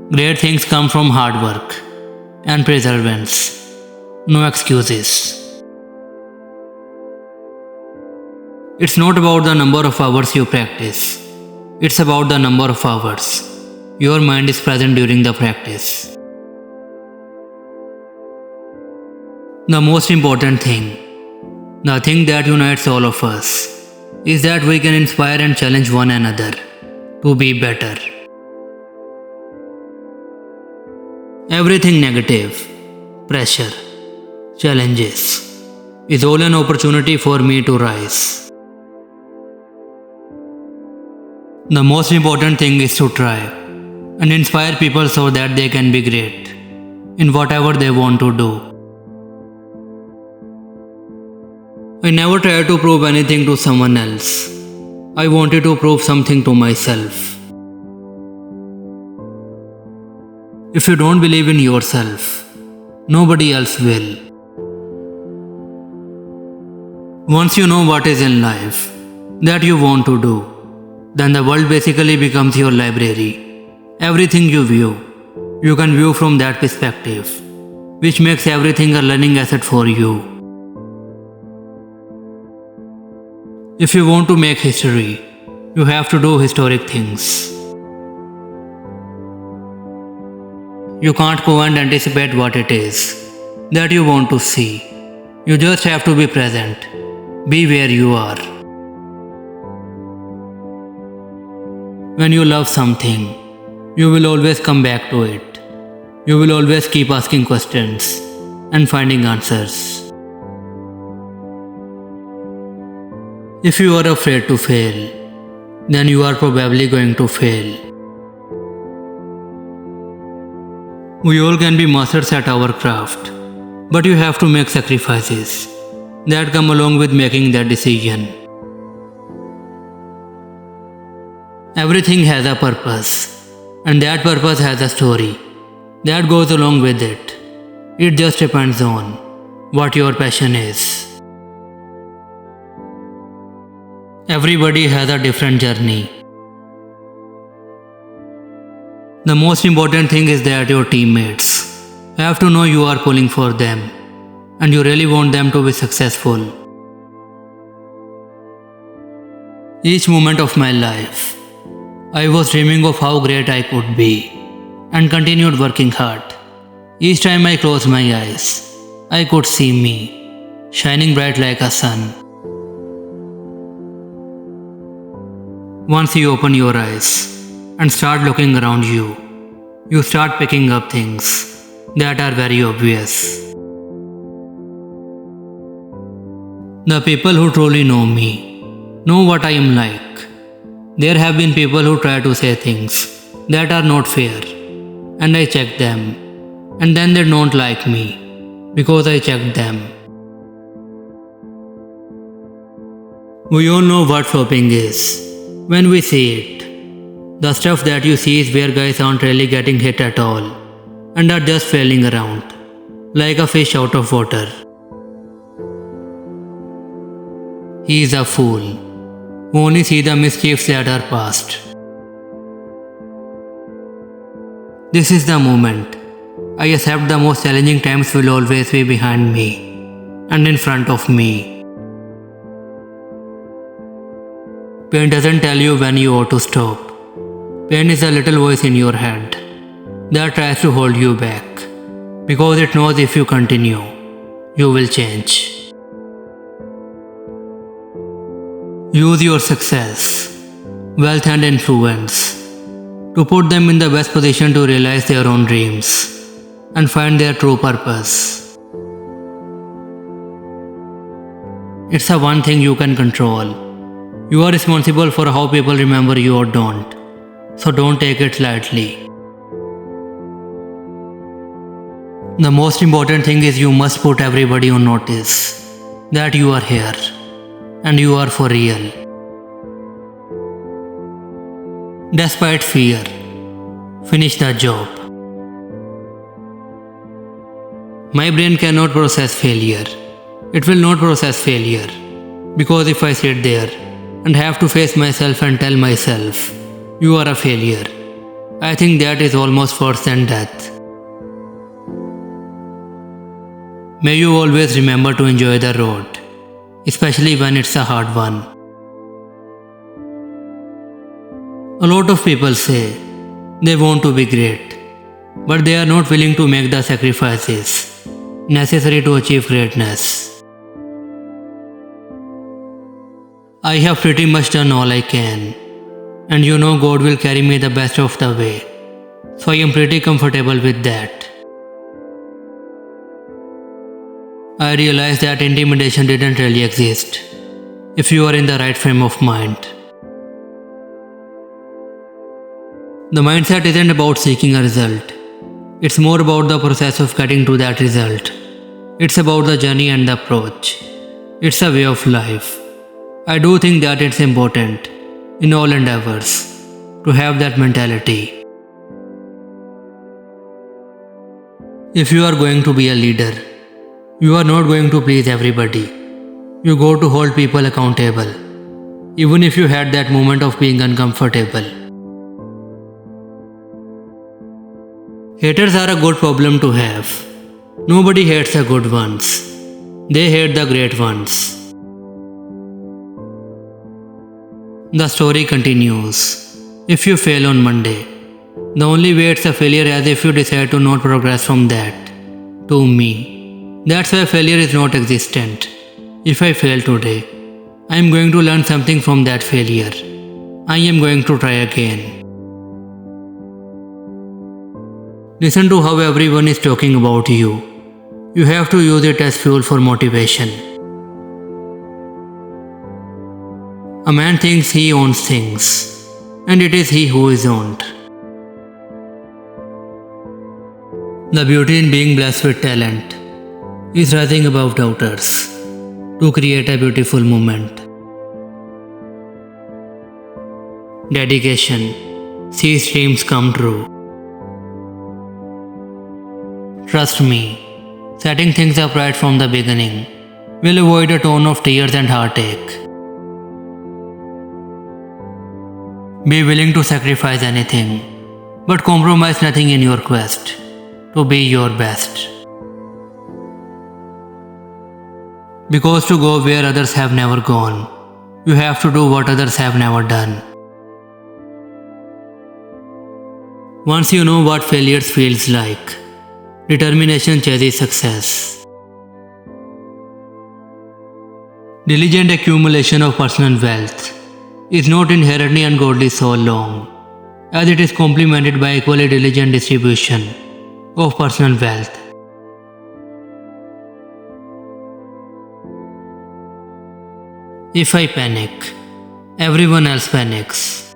Great things come from hard work and perseverance. No excuses. It's not about the number of hours you practice. It's about the number of hours your mind is present during the practice. The most important thing, the thing that unites all of us, is that we can inspire and challenge one another to be better. Everything negative, pressure, challenges, is all an opportunity for me to rise. The most important thing is to try and inspire people so that they can be great in whatever they want to do. I never tried to prove anything to someone else. I wanted to prove something to myself. If you don't believe in yourself, nobody else will. Once you know what is in life that you want to do, then the world basically becomes your library. Everything you view, you can view from that perspective, which makes everything a learning asset for you. If you want to make history, you have to do historic things. You can't go and anticipate what it is that you want to see. You just have to be present. Be where you are. When you love something, you will always come back to it. You will always keep asking questions and finding answers. If you are afraid to fail, then you are probably going to fail. We all can be masters at our craft, but you have to make sacrifices that come along with making that decision. Everything has a purpose, and that purpose has a story that goes along with it. It just depends on what your passion is. Everybody has a different journey. The most important thing is that your teammates have to know you are pulling for them and you really want them to be successful. Each moment of my life, I was dreaming of how great I could be and continued working hard. Each time I closed my eyes, I could see me shining bright like a sun. Once you open your eyes and start looking around you, you start picking up things that are very obvious. The people who truly know me know what I am like. There have been people who try to say things that are not fair, and I check them, and then they don't like me because I checked them. We all know what flopping is when we see it. The stuff that you see is where guys aren't really getting hit at all and are just flailing around like a fish out of water. He is a fool who only sees the mischiefs that are past. This is the moment I accept the most challenging times will always be behind me and in front of me. Pain doesn't tell you when you ought to stop. Pain is a little voice in your head that tries to hold you back because it knows if you continue, you will change. Use your success, wealth and influence to put them in the best position to realize their own dreams and find their true purpose. It's the one thing you can control. You are responsible for how people remember you or don't, so don't take it lightly. The most important thing is you must put everybody on notice that you are here and you are for real. Despite fear, finish the job. My brain cannot process failure. It will not process failure because if I sit there and have to face myself and tell myself, you are a failure, I think that is almost worse than death. May you always remember to enjoy the road, especially when it's a hard one. A lot of people say they want to be great, but they are not willing to make the sacrifices necessary to achieve greatness. I have pretty much done all I can, and God will carry me the best of the way, so I am pretty comfortable with that. I realized that intimidation didn't really exist if you are in the right frame of mind. The mindset isn't about seeking a result, it's more about the process of getting to that result. It's about the journey and the approach. It's a way of life. I do think that it's important in all endeavors to have that mentality. If you are going to be a leader, you are not going to please everybody. You go to hold people accountable, even if you had that moment of being uncomfortable. Haters are a good problem to have. Nobody hates the good ones. They hate the great ones. The story continues. If you fail on Monday, the only way it's a failure is if you decide to not progress from that. To me, that's why failure is not existent. If I fail today, I am going to learn something from that failure. I am going to try again. Listen to how everyone is talking about you. You have to use it as fuel for motivation. A man thinks he owns things, and it is he who is owned. The beauty in being blessed with talent is rising above doubters to create a beautiful moment. Dedication sees dreams come true. Trust me, setting things up right from the beginning will avoid a ton of tears and heartache. Be willing to sacrifice anything, but compromise nothing in your quest to be your best. Because to go where others have never gone, you have to do what others have never done. Once you know what failure feels like, determination chases success. Diligent accumulation of personal wealth is not inherently ungodly so long as it is complemented by equally diligent distribution of personal wealth. If I panic, everyone else panics.